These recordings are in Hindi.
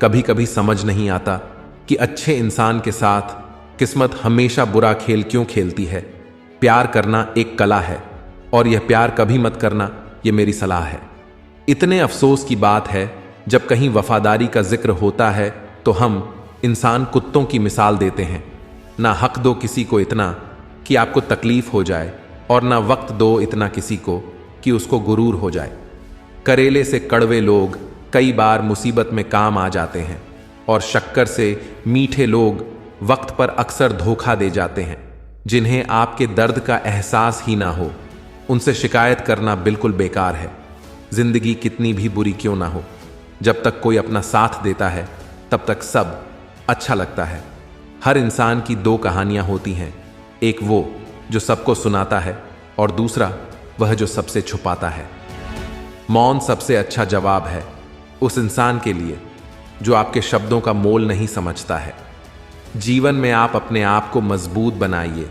कभी कभी समझ नहीं आता कि अच्छे इंसान के साथ किस्मत हमेशा बुरा खेल क्यों खेलती है। प्यार करना एक कला है और यह प्यार कभी मत करना, यह मेरी सलाह है। इतने अफसोस की बात है जब कहीं वफादारी का जिक्र होता है तो हम इंसान कुत्तों की मिसाल देते हैं। ना हक दो किसी को इतना कि आपको तकलीफ हो जाए और ना वक्त दो इतना किसी को कि उसको गुरूर हो जाए। करेले से कड़वे लोग कई बार मुसीबत में काम आ जाते हैं और शक्कर से मीठे लोग वक्त पर अक्सर धोखा दे जाते हैं। जिन्हें आपके दर्द का एहसास ही ना हो उनसे शिकायत करना बिल्कुल बेकार है। जिंदगी कितनी भी बुरी क्यों ना हो, जब तक कोई अपना साथ देता है तब तक सब अच्छा लगता है। हर इंसान की दो कहानियां होती हैं, एक वो जो सबको सुनाता है और दूसरा वह जो सबसे छुपाता है। मौन सबसे अच्छा जवाब है उस इंसान के लिए जो आपके शब्दों का मोल नहीं समझता है। जीवन में आप अपने आप को मजबूत बनाइए।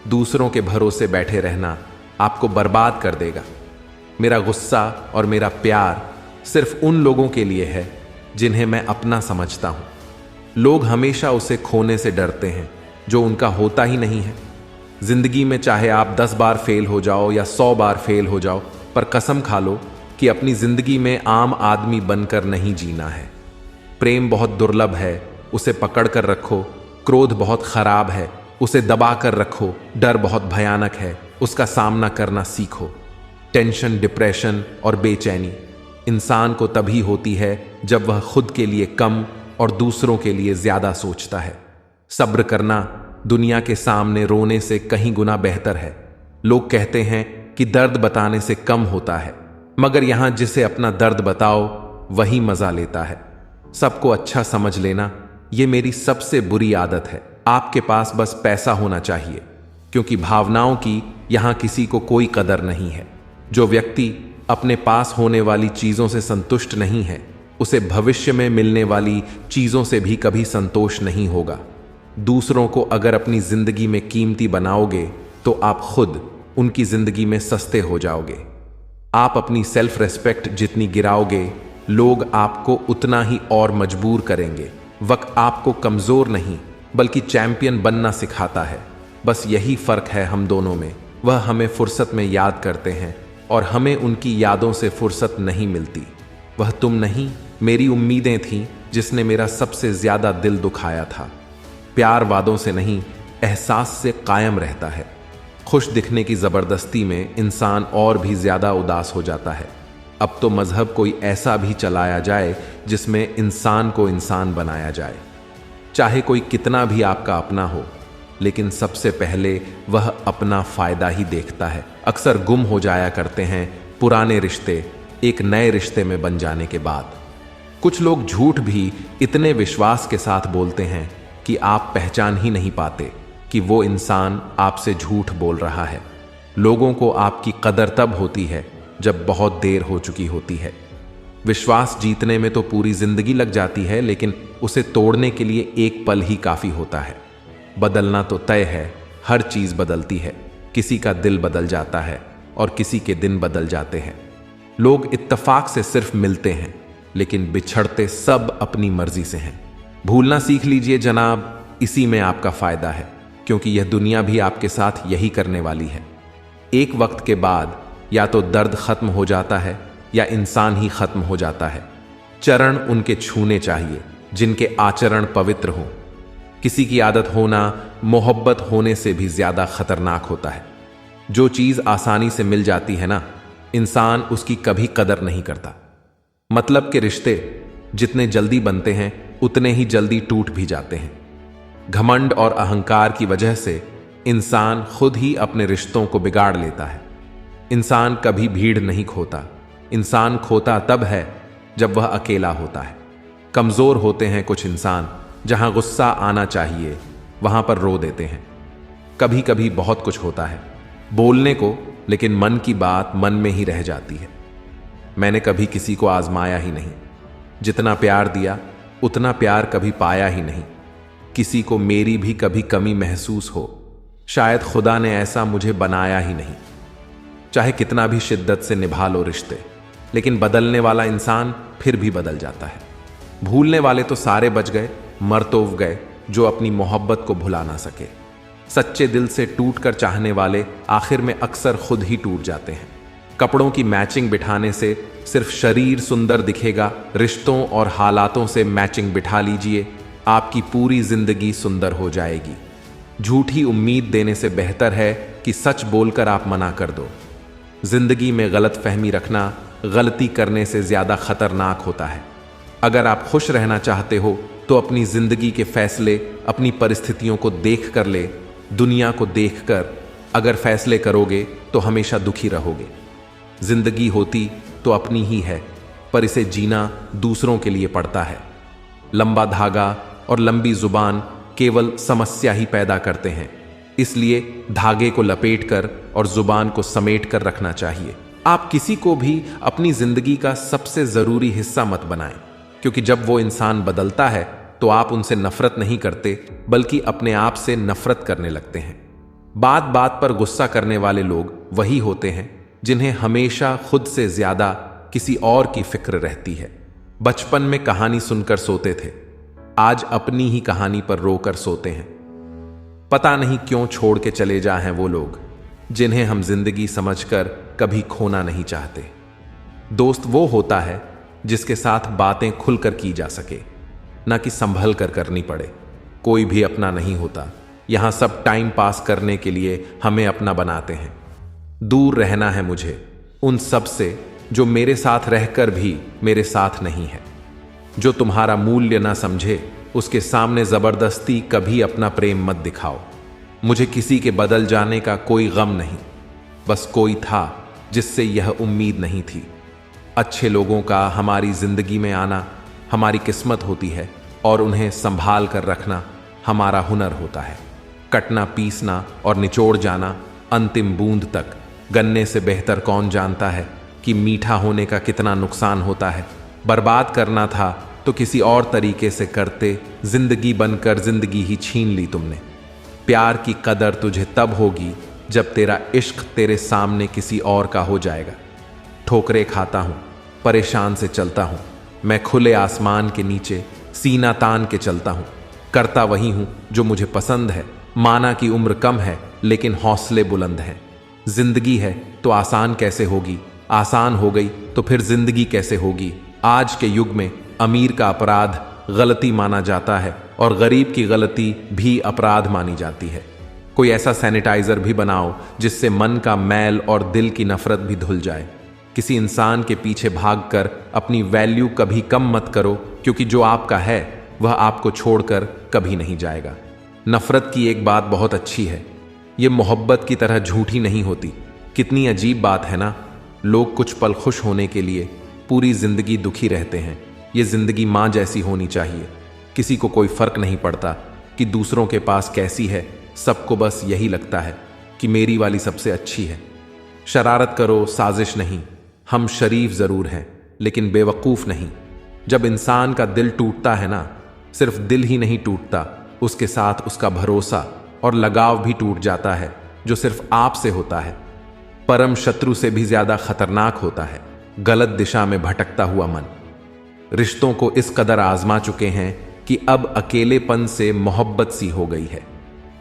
दूसरों के भरोसे बैठे रहना आपको बर्बाद कर देगा। मेरा गुस्सा और मेरा प्यार सिर्फ उन लोगों के लिए है जिन्हें मैं अपना समझता हूं। लोग हमेशा उसे खोने से डरते हैं जो उनका होता ही नहीं है। जिंदगी में चाहे आप 10 बार फेल हो जाओ या 100 बार फेल हो जाओ, पर कसम खा लो कि अपनी जिंदगी में आम आदमी बनकर नहीं जीना है। प्रेम बहुत दुर्लभ है, उसे पकड़ कर रखो। क्रोध बहुत खराब है, उसे दबा कर रखो। डर बहुत भयानक है, उसका सामना करना सीखो। टेंशन, डिप्रेशन और बेचैनी इंसान को तभी होती है जब वह खुद के लिए कम और दूसरों के लिए ज्यादा सोचता है। सब्र करना दुनिया के सामने रोने से कहीं गुना बेहतर है। लोग कहते हैं कि दर्द बताने से कम होता है, मगर यहां जिसे अपना दर्द बताओ वही मजा लेता है। सबको अच्छा समझ लेना यह मेरी सबसे बुरी आदत है। आपके पास बस पैसा होना चाहिए, क्योंकि भावनाओं की यहां किसी को कोई कदर नहीं है। जो व्यक्ति अपने पास होने वाली चीजों से संतुष्ट नहीं है उसे भविष्य में मिलने वाली चीजों से भी कभी संतोष नहीं होगा। दूसरों को अगर अपनी जिंदगी में कीमती बनाओगे तो आप खुद उनकी जिंदगी में सस्ते हो जाओगे। आप अपनी सेल्फ रेस्पेक्ट जितनी गिराओगे, लोग आपको उतना ही और मजबूर करेंगे। वक्त आपको कमजोर नहीं बल्कि चैंपियन बनना सिखाता है। बस यही फर्क है हम दोनों में। वह हमें फुर्सत में याद करते हैं और हमें उनकी यादों से फुर्सत नहीं मिलती। वह तुम नहीं, मेरी उम्मीदें थीं जिसने मेरा सबसे ज्यादा दिल दुखाया था। प्यार वादों से नहीं, एहसास से कायम रहता है। खुश दिखने की जबरदस्ती में इंसान और भी ज्यादा उदास हो जाता है। अब तो मजहब कोई ऐसा भी चलाया जाए जिसमें इंसान को इंसान बनाया जाए। चाहे कोई कितना भी आपका अपना हो, लेकिन सबसे पहले वह अपना फायदा ही देखता है। अक्सर गुम हो जाया करते हैं पुराने रिश्ते एक नए रिश्ते में बन जाने के बाद। कुछ लोग झूठ भी इतने विश्वास के साथ बोलते हैं कि आप पहचान ही नहीं पाते कि वो इंसान आपसे झूठ बोल रहा है। लोगों को आपकी कदर तब होती है जब बहुत देर हो चुकी होती है। विश्वास जीतने में तो पूरी जिंदगी लग जाती है, लेकिन उसे तोड़ने के लिए एक पल ही काफी होता है। बदलना तो तय है, हर चीज बदलती है। किसी का दिल बदल जाता है और किसी के दिन बदल जाते हैं। लोग इत्तेफाक से सिर्फ मिलते हैं, लेकिन बिछड़ते सब अपनी मर्जी से हैं। भूलना सीख लीजिए जनाब, इसी में आपका फायदा है, क्योंकि यह दुनिया भी आपके साथ यही करने वाली है। एक वक्त के बाद या तो दर्द खत्म हो जाता है या इंसान ही खत्म हो जाता है। चरण उनके छूने चाहिए जिनके आचरण पवित्र हों। किसी की आदत होना मोहब्बत होने से भी ज्यादा खतरनाक होता है। जो चीज आसानी से मिल जाती है ना, इंसान उसकी कभी कदर नहीं करता। मतलब के रिश्ते जितने जल्दी बनते हैं उतने ही जल्दी टूट भी जाते हैं। घमंड और अहंकार की वजह से इंसान खुद ही अपने रिश्तों को बिगाड़ लेता है। इंसान कभी भीड़ नहीं खोता, इंसान खोता तब है जब वह अकेला होता है। कमजोर होते हैं कुछ इंसान, जहां गुस्सा आना चाहिए वहां पर रो देते हैं। कभी कभी बहुत कुछ होता है बोलने को, लेकिन मन की बात मन में ही रह जाती है। मैंने कभी किसी को आजमाया ही नहीं। जितना प्यार दिया उतना प्यार कभी पाया ही नहीं। किसी को मेरी भी कभी कमी महसूस हो, शायद खुदा ने ऐसा मुझे बनाया ही नहीं। चाहे कितना भी शिद्दत से निभा लो रिश्ते, लेकिन बदलने वाला इंसान फिर भी बदल जाता है। भूलने वाले तो सारे बच गए, मर तो गए जो अपनी मोहब्बत को भुला ना सके। सच्चे दिल से टूट कर चाहने वाले आखिर में अक्सर खुद ही टूट जाते हैं। कपड़ों की मैचिंग बिठाने से सिर्फ शरीर सुंदर दिखेगा, रिश्तों और हालातों से मैचिंग बिठा लीजिए, आपकी पूरी जिंदगी सुंदर हो जाएगी। झूठी उम्मीद देने से बेहतर है कि सच बोलकर आप मना कर दो। जिंदगी में गलत फहमी रखना गलती करने से ज्यादा खतरनाक होता है। अगर आप खुश रहना चाहते हो तो अपनी जिंदगी के फैसले अपनी परिस्थितियों को देख कर ले, दुनिया को देखकर अगर फैसले करोगे तो हमेशा दुखी रहोगे। जिंदगी होती तो अपनी ही है, पर इसे जीना दूसरों के लिए पड़ता है। लंबा धागा और लंबी जुबान केवल समस्या ही पैदा करते हैं, इसलिए धागे को लपेटकर और जुबान को समेट कर रखना चाहिए। आप किसी को भी अपनी जिंदगी का सबसे जरूरी हिस्सा मत बनाएं, क्योंकि जब वो इंसान बदलता है तो आप उनसे नफरत नहीं करते, बल्कि अपने आप से नफरत करने लगते हैं। बात बात पर गुस्सा करने वाले लोग वही होते हैं जिन्हें हमेशा खुद से ज्यादा किसी और की फिक्र रहती है। बचपन में कहानी सुनकर सोते थे, आज अपनी ही कहानी पर रोकर सोते हैं। पता नहीं क्यों छोड़ के चले जाए हैं वो लोग जिन्हें हम जिंदगी समझकर कभी खोना नहीं चाहते। दोस्त वो होता है जिसके साथ बातें खुलकर की जा सके, ना कि संभल कर करनी पड़े। कोई भी अपना नहीं होता, यहां सब टाइम पास करने के लिए हमें अपना बनाते हैं। दूर रहना है मुझे उन सब से जो मेरे साथ रहकर भी मेरे साथ नहीं है। जो तुम्हारा मूल्य ना समझे उसके सामने जबरदस्ती कभी अपना प्रेम मत दिखाओ। मुझे किसी के बदल जाने का कोई गम नहीं, बस कोई था जिससे यह उम्मीद नहीं थी। अच्छे लोगों का हमारी जिंदगी में आना हमारी किस्मत होती है और उन्हें संभाल कर रखना हमारा हुनर होता है। कटना, पीसना और निचोड़ जाना अंतिम बूंद तक, गन्ने से बेहतर कौन जानता है कि मीठा होने का कितना नुकसान होता है। बर्बाद करना था तो किसी और तरीके से करते, जिंदगी बनकर जिंदगी ही छीन ली तुमने। प्यार की कदर तुझे तब होगी जब तेरा इश्क तेरे सामने किसी और का हो जाएगा। ठोकरे खाता हूं, परेशान से चलता हूं, मैं खुले आसमान के नीचे सीना तान के चलता हूं। करता वही हूं जो मुझे पसंद है। माना कि उम्र कम है लेकिन हौसले बुलंद हैं। जिंदगी है तो आसान कैसे होगी, आसान हो गई तो फिर जिंदगी कैसे होगी। आज के युग में अमीर का अपराध गलती माना जाता है और गरीब की गलती भी अपराध मानी जाती है। कोई ऐसा सैनिटाइजर भी बनाओ जिससे मन का मैल और दिल की नफरत भी धुल जाए। किसी इंसान के पीछे भागकर अपनी वैल्यू कभी कम मत करो, क्योंकि जो आपका है वह आपको छोड़कर कभी नहीं जाएगा। नफरत की एक बात बहुत अच्छी है, यह मोहब्बत की तरह झूठी नहीं होती। कितनी अजीब बात है ना, लोग कुछ पल खुश होने के लिए पूरी जिंदगी दुखी रहते हैं। ये जिंदगी माँ जैसी होनी चाहिए। किसी को कोई फर्क नहीं पड़ता कि दूसरों के पास कैसी है, सबको बस यही लगता है कि मेरी वाली सबसे अच्छी है। शरारत करो, साजिश नहीं। हम शरीफ जरूर हैं लेकिन बेवकूफ नहीं। जब इंसान का दिल टूटता है ना, सिर्फ दिल ही नहीं टूटता, उसके साथ उसका भरोसा और लगाव भी टूट जाता है, जो सिर्फ आपसे होता है। परम शत्रु से भी ज्यादा खतरनाक होता है गलत दिशा में भटकता हुआ मन। रिश्तों को इस कदर आजमा चुके हैं कि अब अकेलेपन से मोहब्बत सी हो गई है।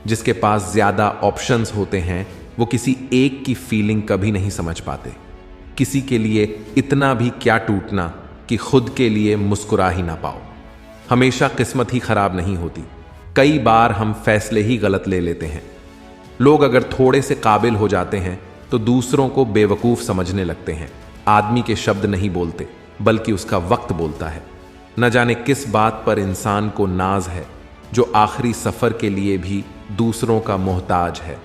जिसके पास ज्यादा ऑप्शंस होते हैं वो किसी एक की फीलिंग कभी नहीं समझ पाते। किसी के लिए इतना भी क्या टूटना कि खुद के लिए मुस्कुरा ही ना पाओ। हमेशा किस्मत ही खराब नहीं होती, कई बार हम फैसले ही गलत ले लेते हैं। लोग अगर थोड़े से काबिल हो जाते हैं तो दूसरों को बेवकूफ समझने लगते हैं। आदमी के शब्द नहीं बोलते बल्कि उसका वक्त बोलता है। न जाने किस बात पर इंसान को नाज है, जो आखिरी सफर के लिए भी दूसरों का मोहताज है।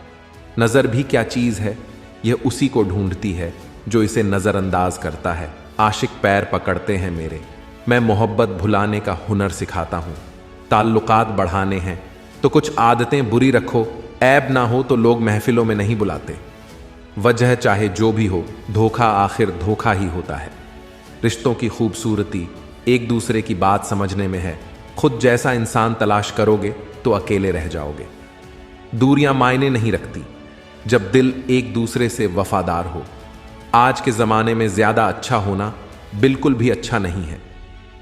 नजर भी क्या चीज है, यह उसी को ढूंढती है जो इसे नजरअंदाज करता है। आशिक पैर पकड़ते हैं मेरे, मैं मोहब्बत भुलाने का हुनर सिखाता हूं। ताल्लुकात बढ़ाने हैं तो कुछ आदतें बुरी रखो, ऐब ना हो तो लोग महफिलों में नहीं बुलाते। वजह चाहे जो भी हो, धोखा आखिर धोखा ही होता है। रिश्तों की खूबसूरती एक दूसरे की बात समझने में है। खुद जैसा इंसान तलाश करोगे तो अकेले रह जाओगे। दूरियां मायने नहीं रखती जब दिल एक दूसरे से वफादार हो। आज के ज़माने में ज़्यादा अच्छा होना बिल्कुल भी अच्छा नहीं है।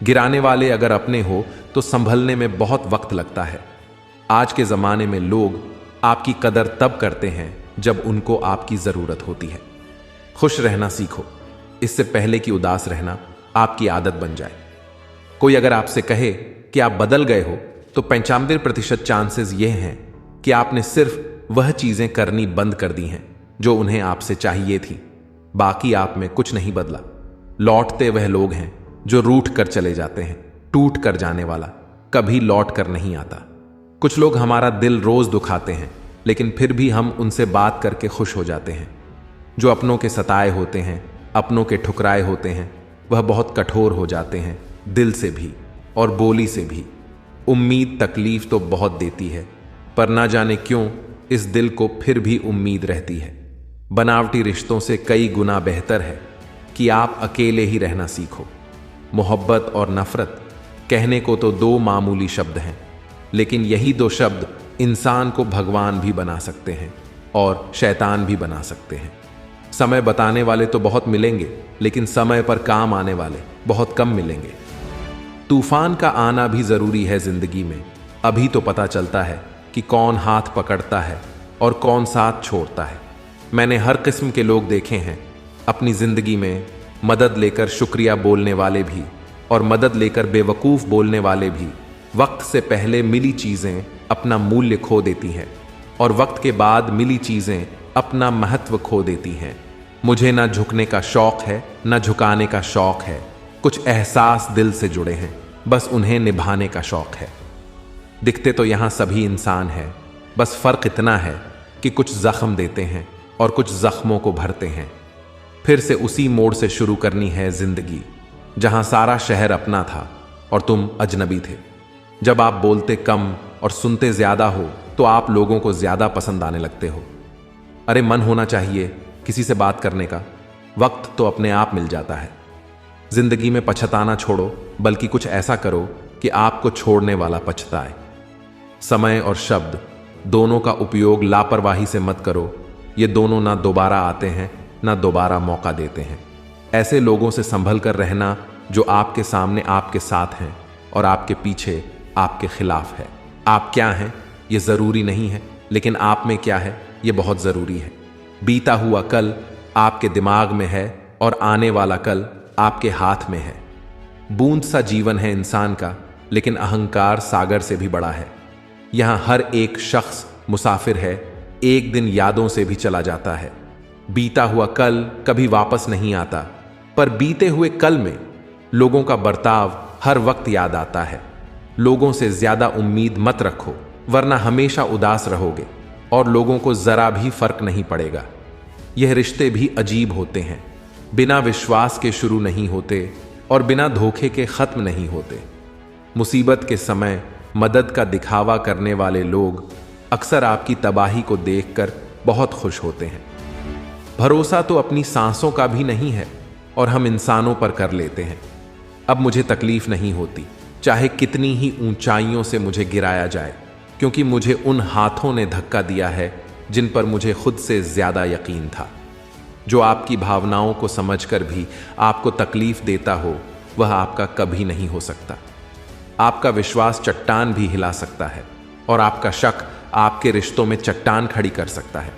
गिराने वाले अगर अपने हो तो संभलने में बहुत वक्त लगता है। आज के ज़माने में लोग आपकी कदर तब करते हैं जब उनको आपकी ज़रूरत होती है। खुश रहना सीखो, इससे पहले कि उदास रहना आपकी आदत बन जाए। कोई अगर आपसे कहे कि आप बदल गए हो तो 95% चांसेस ये हैं कि आपने सिर्फ वह चीज़ें करनी बंद कर दी हैं जो उन्हें आपसे चाहिए थी। बाकी आप में कुछ नहीं बदला। लौटते वह लोग हैं जो रूठ कर चले जाते हैं। टूट कर जाने वाला कभी लौट कर नहीं आता। कुछ लोग हमारा दिल रोज दुखाते हैं, लेकिन फिर भी हम उनसे बात करके खुश हो जाते हैं। जो अपनों के सताए होते हैं, अपनों के ठुकराए होते हैं, वह बहुत कठोर हो जाते हैं, दिल से भी और बोली से भी। उम्मीद तकलीफ तो बहुत देती है, पर ना जाने क्यों इस दिल को फिर भी उम्मीद रहती है। बनावटी रिश्तों से कई गुना बेहतर है कि आप अकेले ही रहना सीखो। मोहब्बत और नफरत कहने को तो दो मामूली शब्द हैं, लेकिन यही दो शब्द इंसान को भगवान भी बना सकते हैं और शैतान भी बना सकते हैं। समय बताने वाले तो बहुत मिलेंगे, लेकिन समय पर काम आने वाले बहुत कम मिलेंगे। तूफान का आना भी जरूरी है जिंदगी में। अभी तो पता चलता है कि कौन हाथ पकड़ता है और कौन साथ छोड़ता है। मैंने हर किस्म के लोग देखे हैं अपनी जिंदगी में। मदद लेकर शुक्रिया बोलने वाले भी और मदद लेकर बेवकूफ़ बोलने वाले भी। वक्त से पहले मिली चीज़ें अपना मूल्य खो देती हैं और वक्त के बाद मिली चीज़ें अपना महत्व खो देती हैं। मुझे ना झुकने का शौक़ है, ना झुकाने का शौक़ है। कुछ एहसास दिल से जुड़े हैं, बस उन्हें निभाने का शौक़ है। दिखते तो यहाँ सभी इंसान हैं, बस फ़र्क इतना है कि कुछ ज़ख्म देते हैं और कुछ ज़ख्मों को भरते हैं। फिर से उसी मोड़ से शुरू करनी है जिंदगी, जहां सारा शहर अपना था और तुम अजनबी थे। जब आप बोलते कम और सुनते ज्यादा हो तो आप लोगों को ज्यादा पसंद आने लगते हो। अरे मन होना चाहिए किसी से बात करने का, वक्त तो अपने आप मिल जाता है। जिंदगी में पछताना छोड़ो, बल्कि कुछ ऐसा करो कि आपको छोड़ने वाला पछताए। समय और शब्द दोनों का उपयोग लापरवाही से मत करो। ये दोनों ना दोबारा आते हैं, ना दोबारा मौका देते हैं। ऐसे लोगों से संभल कर रहना जो आपके सामने आपके साथ हैं और आपके पीछे आपके खिलाफ है। आप क्या हैं ये ज़रूरी नहीं है, लेकिन आप में क्या है ये बहुत ज़रूरी है। बीता हुआ कल आपके दिमाग में है और आने वाला कल आपके हाथ में है। बूंद सा जीवन है इंसान का, लेकिन अहंकार सागर से भी बड़ा है। यहाँ हर एक शख्स मुसाफिर है, एक दिन यादों से भी चला जाता है। बीता हुआ कल कभी वापस नहीं आता, पर बीते हुए कल में लोगों का बर्ताव हर वक्त याद आता है। लोगों से ज्यादा उम्मीद मत रखो, वरना हमेशा उदास रहोगे और लोगों को जरा भी फर्क नहीं पड़ेगा। यह रिश्ते भी अजीब होते हैं, बिना विश्वास के शुरू नहीं होते और बिना धोखे के खत्म नहीं होते। मुसीबत के समय मदद का दिखावा करने वाले लोग अक्सर आपकी तबाही को देखकर बहुत खुश होते हैं। भरोसा तो अपनी सांसों का भी नहीं है और हम इंसानों पर कर लेते हैं। अब मुझे तकलीफ नहीं होती, चाहे कितनी ही ऊंचाइयों से मुझे गिराया जाए, क्योंकि मुझे उन हाथों ने धक्का दिया है जिन पर मुझे खुद से ज्यादा यकीन था। जो आपकी भावनाओं को समझकर भी आपको तकलीफ देता हो, वह आपका कभी नहीं हो सकता। आपका विश्वास चट्टान भी हिला सकता है और आपका शक आपके रिश्तों में चट्टान खड़ी कर सकता है।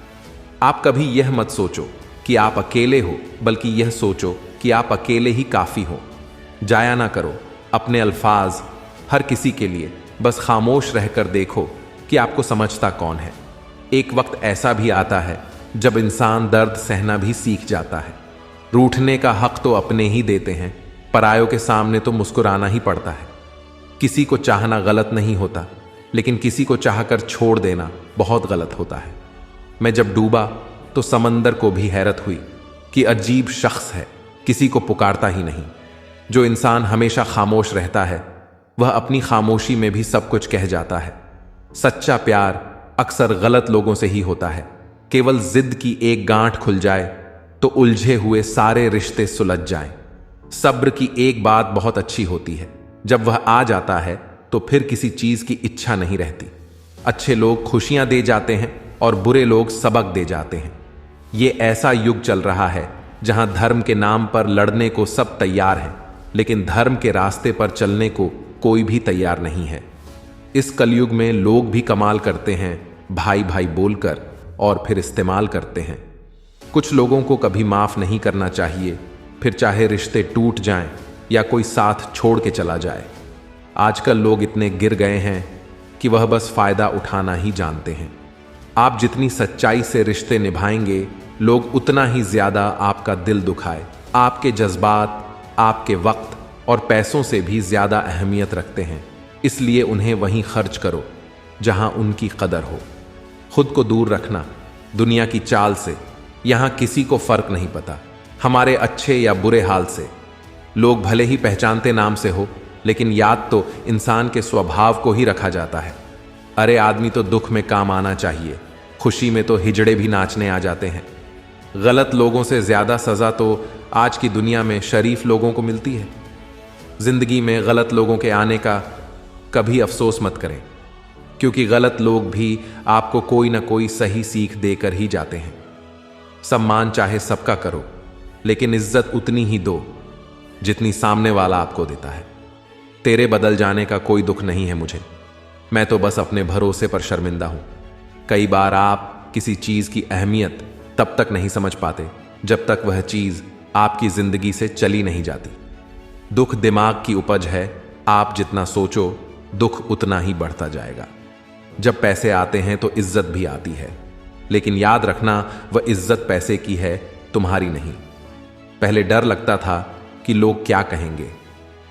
आप कभी यह मत सोचो कि आप अकेले हो, बल्कि यह सोचो कि आप अकेले ही काफ़ी हो। जाया ना करो अपने अल्फाज हर किसी के लिए, बस खामोश रहकर देखो कि आपको समझता कौन है। एक वक्त ऐसा भी आता है जब इंसान दर्द सहना भी सीख जाता है। रूठने का हक तो अपने ही देते हैं, परायों के सामने तो मुस्कुराना ही पड़ता है। किसी को चाहना गलत नहीं होता, लेकिन किसी को चाहकर छोड़ देना बहुत गलत होता है। मैं जब डूबा तो समंदर को भी हैरत हुई कि अजीब शख्स है, किसी को पुकारता ही नहीं। जो इंसान हमेशा खामोश रहता है, वह अपनी खामोशी में भी सब कुछ कह जाता है। सच्चा प्यार अक्सर गलत लोगों से ही होता है। केवल जिद की एक गांठ खुल जाए तो उलझे हुए सारे रिश्ते सुलझ जाएं। सब्र की एक बात बहुत अच्छी होती है, जब वह आ जाता है तो फिर किसी चीज की इच्छा नहीं रहती। अच्छे लोग खुशियां दे जाते हैं और बुरे लोग सबक दे जाते हैं। ये ऐसा युग चल रहा है जहां धर्म के नाम पर लड़ने को सब तैयार हैं, लेकिन धर्म के रास्ते पर चलने को कोई भी तैयार नहीं है। इस कलयुग में लोग भी कमाल करते हैं, भाई भाई बोलकर, और फिर इस्तेमाल करते हैं। कुछ लोगों को कभी माफ नहीं करना चाहिए, फिर चाहे रिश्ते टूट जाएं या कोई साथ छोड़ के चला जाए। आजकल लोग इतने गिर गए हैं कि वह बस फायदा उठाना ही जानते हैं। आप जितनी सच्चाई से रिश्ते निभाएंगे, लोग उतना ही ज्यादा आपका दिल दुखाए। आपके जज्बात आपके वक्त और पैसों से भी ज्यादा अहमियत रखते हैं, इसलिए उन्हें वहीं खर्च करो जहां उनकी कदर हो। खुद को दूर रखना दुनिया की चाल से। यहां किसी को फर्क नहीं पता हमारे अच्छे या बुरे हाल से। लोग भले ही पहचानते नाम से हो, लेकिन याद तो इंसान के स्वभाव को ही रखा जाता है। अरे आदमी तो दुख में काम आना चाहिए, खुशी में तो हिजड़े भी नाचने आ जाते हैं। गलत लोगों से ज्यादा सजा तो आज की दुनिया में शरीफ लोगों को मिलती है। जिंदगी में गलत लोगों के आने का कभी अफसोस मत करें, क्योंकि गलत लोग भी आपको कोई ना कोई सही सीख देकर ही जाते हैं। सम्मान चाहे सबका करो, लेकिन इज्जत उतनी ही दो जितनी सामने वाला आपको देता है। तेरे बदल जाने का कोई दुख नहीं है मुझे, मैं तो बस अपने भरोसे पर शर्मिंदा हूं। कई बार आप किसी चीज की अहमियत तब तक नहीं समझ पाते जब तक वह चीज आपकी जिंदगी से चली नहीं जाती। दुख दिमाग की उपज है, आप जितना सोचो दुख उतना ही बढ़ता जाएगा। जब पैसे आते हैं तो इज्जत भी आती है, लेकिन याद रखना वह इज्जत पैसे की है, तुम्हारी नहीं। पहले डर लगता था कि लोग क्या कहेंगे,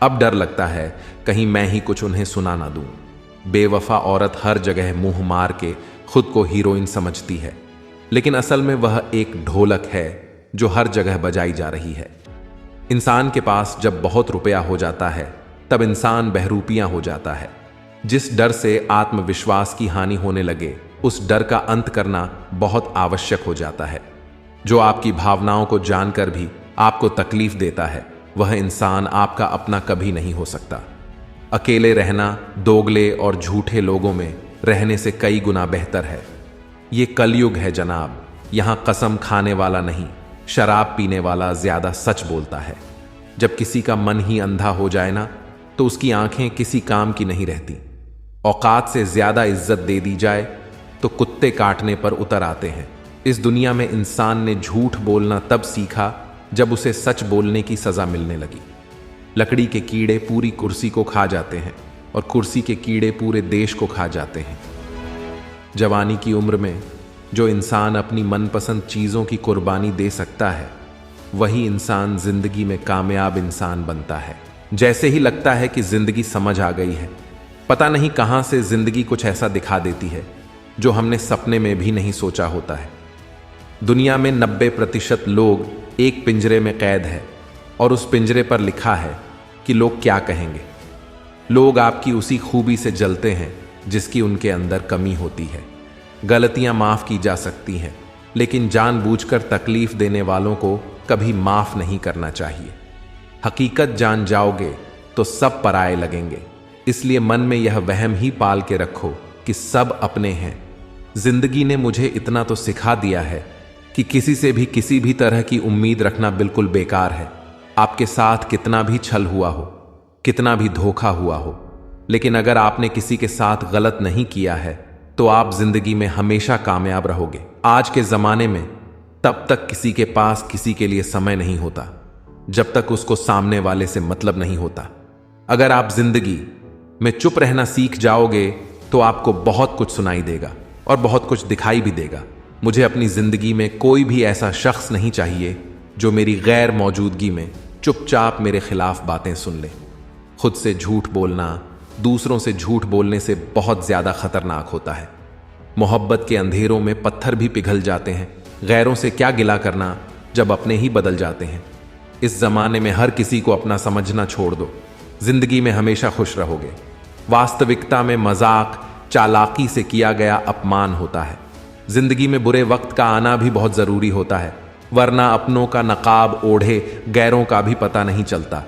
अब डर लगता है कहीं मैं ही कुछ उन्हें सुना ना दूं। बेवफा औरत हर जगह मुंह मार के खुद को हीरोइन समझती है, लेकिन असल में वह एक ढोलक है जो हर जगह बजाई जा रही है। इंसान के पास जब बहुत रुपया हो जाता है, तब इंसान बहरूपियां हो जाता है। जिस डर से आत्मविश्वास की हानि होने लगे, उस डर का अंत करना बहुत आवश्यक हो जाता है। जो आपकी भावनाओं को जानकर भी आपको तकलीफ देता है, वह इंसान आपका अपना कभी नहीं हो सकता। अकेले रहना दोगले और झूठे लोगों में रहने से कई गुना बेहतर है। ये कलयुग है जनाब, यहां कसम खाने वाला नहीं, शराब पीने वाला ज्यादा सच बोलता है। जब किसी का मन ही अंधा हो जाए ना, तो उसकी आंखें किसी काम की नहीं रहती। औकात से ज्यादा इज्जत दे दी जाए तो कुत्ते काटने पर उतर आते हैं। इस दुनिया में इंसान ने झूठ बोलना तब सीखा जब उसे सच बोलने की सजा मिलने लगी। लकड़ी के कीड़े पूरी कुर्सी को खा जाते हैं और कुर्सी के कीड़े पूरे देश को खा जाते हैं। जवानी की उम्र में जो इंसान अपनी मनपसंद चीजों की कुर्बानी दे सकता है, वही इंसान जिंदगी में कामयाब इंसान बनता है। जैसे ही लगता है कि जिंदगी समझ आ गई है, पता नहीं कहां से जिंदगी कुछ ऐसा दिखा देती है जो हमने सपने में भी नहीं सोचा होता है। दुनिया में 90% लोग एक पिंजरे में कैद है और उस पिंजरे पर लिखा है कि लोग क्या कहेंगे। लोग आपकी उसी खूबी से जलते हैं जिसकी उनके अंदर कमी होती है। गलतियां माफ की जा सकती हैं, लेकिन जानबूझकर तकलीफ देने वालों को कभी माफ नहीं करना चाहिए। हकीकत जान जाओगे तो सब पराये लगेंगे, इसलिए मन में यह वहम ही पाल के रखो कि सब अपने हैं। जिंदगी ने मुझे इतना तो सिखा दिया है कि किसी से भी किसी भी तरह की उम्मीद रखना बिल्कुल बेकार है। आपके साथ कितना भी छल हुआ हो, कितना भी धोखा हुआ हो, लेकिन अगर आपने किसी के साथ गलत नहीं किया है तो आप जिंदगी में हमेशा कामयाब रहोगे। आज के जमाने में तब तक किसी के पास किसी के लिए समय नहीं होता जब तक उसको सामने वाले से मतलब नहीं होता। अगर आप जिंदगी में चुप रहना सीख जाओगे तो आपको बहुत कुछ सुनाई देगा और बहुत कुछ दिखाई भी देगा। मुझे अपनी जिंदगी में कोई भी ऐसा शख्स नहीं चाहिए जो मेरी गैर मौजूदगी में चुपचाप मेरे खिलाफ बातें सुन ले। खुद से झूठ बोलना दूसरों से झूठ बोलने से बहुत ज्यादा खतरनाक होता है। मोहब्बत के अंधेरों में पत्थर भी पिघल जाते हैं। गैरों से क्या गिला करना जब अपने ही बदल जाते हैं। इस जमाने में हर किसी को अपना समझना छोड़ दो, जिंदगी में हमेशा खुश रहोगे। वास्तविकता में मजाक चालाकी से किया गया अपमान होता है। जिंदगी में बुरे वक्त का आना भी बहुत जरूरी होता है, वरना अपनों का नकाब ओढ़े गैरों का भी पता नहीं चलता।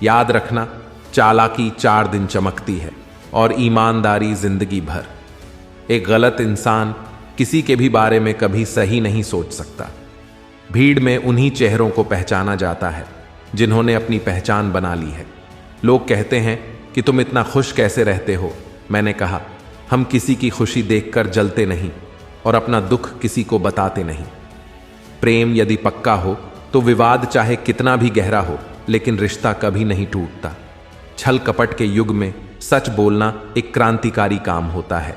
याद रखना, चालाकी 4 दिन चमकती है और ईमानदारी जिंदगी भर। एक गलत इंसान किसी के भी बारे में कभी सही नहीं सोच सकता। भीड़ में उन्हीं चेहरों को पहचाना जाता है जिन्होंने अपनी पहचान बना ली है। लोग कहते हैं कि तुम इतना खुश कैसे रहते हो। मैंने कहा, हम किसी की खुशी देखकर जलते नहीं और अपना दुख किसी को बताते नहीं। प्रेम यदि पक्का हो तो विवाद चाहे कितना भी गहरा हो, लेकिन रिश्ता कभी नहीं टूटता। छल कपट के युग में सच बोलना एक क्रांतिकारी काम होता है।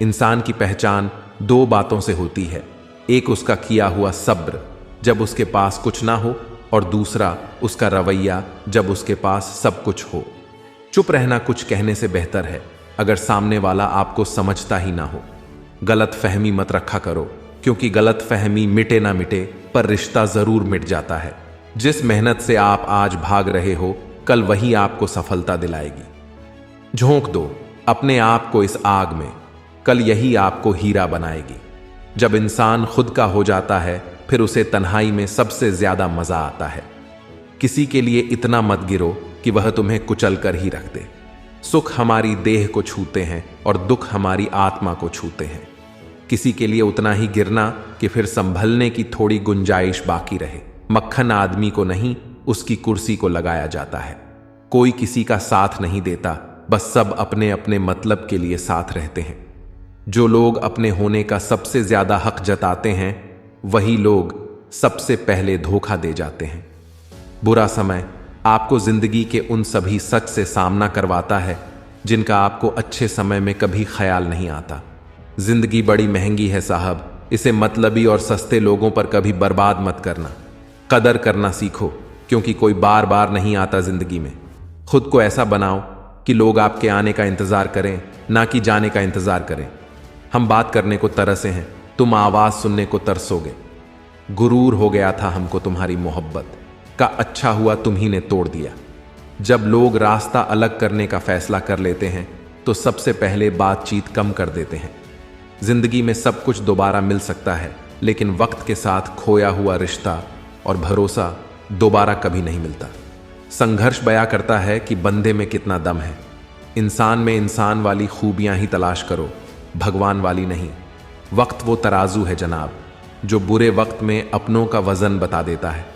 इंसान की पहचान दो बातों से होती है, एक उसका किया हुआ सब्र जब उसके पास कुछ ना हो, और दूसरा उसका रवैया जब उसके पास सब कुछ हो। चुप रहना कुछ कहने से बेहतर है अगर सामने वाला आपको समझता ही ना हो। गलत फहमी मत रखा करो, क्योंकि गलत फहमी मिटे ना मिटे पर रिश्ता जरूर मिट जाता है। जिस मेहनत से आप आज भाग रहे हो, कल वही आपको सफलता दिलाएगी। झोंक दो अपने आप को इस आग में, कल यही आपको हीरा बनाएगी। जब इंसान खुद का हो जाता है, फिर उसे तन्हाई में सबसे ज्यादा मजा आता है। किसी के लिए इतना मत गिरो कि वह तुम्हें कुचल कर ही रख दे। सुख हमारी देह को छूते हैं और दुख हमारी आत्मा को छूते हैं। किसी के लिए उतना ही गिरना कि फिर संभलने की थोड़ी गुंजाइश बाकी रहे। मक्खन आदमी को नहीं, उसकी कुर्सी को लगाया जाता है। कोई किसी का साथ नहीं देता, बस सब अपने अपने मतलब के लिए साथ रहते हैं। जो लोग अपने होने का सबसे ज्यादा हक जताते हैं, वही लोग सबसे पहले धोखा दे जाते हैं। बुरा समय आपको जिंदगी के उन सभी सच से सामना करवाता है जिनका आपको अच्छे समय में कभी ख्याल नहीं आता। जिंदगी बड़ी महंगी है साहब, इसे मतलबी और सस्ते लोगों पर कभी बर्बाद मत करना। कदर करना सीखो, क्योंकि कोई बार बार नहीं आता जिंदगी में। खुद को ऐसा बनाओ कि लोग आपके आने का इंतजार करें, ना कि जाने का इंतजार करें। हम बात करने को तरसे हैं, तुम आवाज सुनने को तरसोगे। गुरूर हो गया था हमको तुम्हारी मोहब्बत का, अच्छा हुआ तुम ही ने तोड़ दिया। जब लोग रास्ता अलग करने का फैसला कर लेते हैं तो सबसे पहले बातचीत कम कर देते हैं। जिंदगी में सब कुछ दोबारा मिल सकता है, लेकिन वक्त के साथ खोया हुआ रिश्ता और भरोसा दोबारा कभी नहीं मिलता। संघर्ष बयां करता है कि बंदे में कितना दम है। इंसान में इंसान वाली खूबियां ही तलाश करो, भगवान वाली नहीं। वक्त वो तराजू है जनाब, जो बुरे वक्त में अपनों का वजन बता देता है।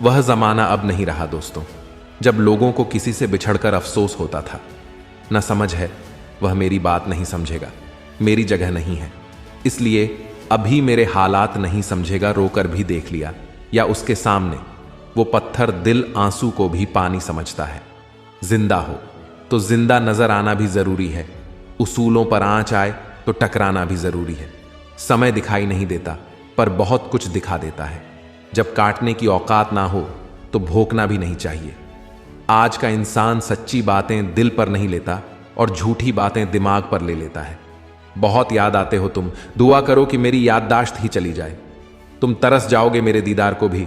वह जमाना अब नहीं रहा दोस्तों, जब लोगों को किसी से बिछड़कर अफसोस होता था। न समझ है, वह मेरी बात नहीं समझेगा, मेरी जगह नहीं है, इसलिए अभी मेरे हालात नहीं समझेगा, रोकर भी देख लिया। या उसके सामने वो पत्थर दिल आंसू को भी पानी समझता है। जिंदा हो तो जिंदा नजर आना भी जरूरी है। उसूलों पर आंच आए तो टकराना भी जरूरी है। समय दिखाई नहीं देता, पर बहुत कुछ दिखा देता है। जब काटने की औकात ना हो तो भोंकना भी नहीं चाहिए। आज का इंसान सच्ची बातें दिल पर नहीं लेता और झूठी बातें दिमाग पर ले लेता है। बहुत याद आते हो तुम, दुआ करो कि मेरी याददाश्त ही चली जाए। तुम तरस जाओगे मेरे दीदार को भी,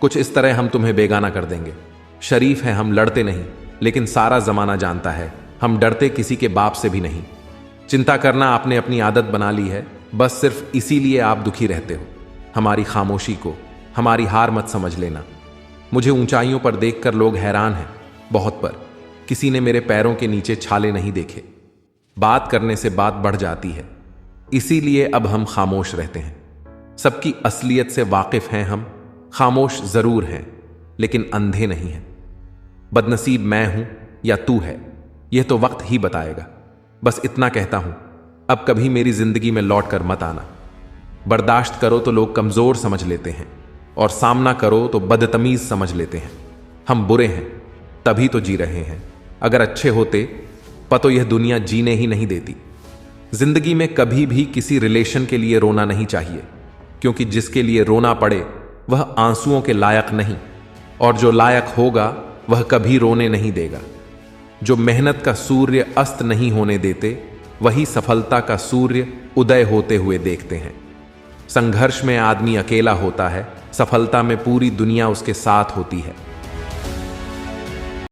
कुछ इस तरह हम तुम्हें बेगाना कर देंगे। शरीफ है हम, लड़ते नहीं, लेकिन सारा जमाना जानता है हम डरते किसी के बाप से भी नहीं। चिंता करना आपने अपनी आदत बना ली है, बस सिर्फ इसीलिए आप दुखी रहते हो। हमारी खामोशी को हमारी हार मत समझ लेना। मुझे ऊंचाइयों पर देखकर लोग हैरान हैं, बहुत, पर किसी ने मेरे पैरों के नीचे छाले नहीं देखे। बात करने से बात बढ़ जाती है, इसीलिए अब हम खामोश रहते हैं। सबकी असलियत से वाकिफ हैं हम, खामोश जरूर हैं, लेकिन अंधे नहीं हैं। बदनसीब मैं हूं या तू है, यह तो वक्त ही बताएगा। बस इतना कहता हूं, अब कभी मेरी जिंदगी में लौट कर मत आना। बर्दाश्त करो तो लोग कमजोर समझ लेते हैं, और सामना करो तो बदतमीज समझ लेते हैं। हम बुरे हैं तभी तो जी रहे हैं, अगर अच्छे होते पतो यह दुनिया जीने ही नहीं देती। जिंदगी में कभी भी किसी रिलेशन के लिए रोना नहीं चाहिए, क्योंकि जिसके लिए रोना पड़े वह आंसुओं के लायक नहीं, और जो लायक होगा वह कभी रोने नहीं देगा। जो मेहनत का सूर्य अस्त नहीं होने देते, वही सफलता का सूर्य उदय होते हुए देखते हैं। संघर्ष में आदमी अकेला होता है, सफलता में पूरी दुनिया उसके साथ होती है।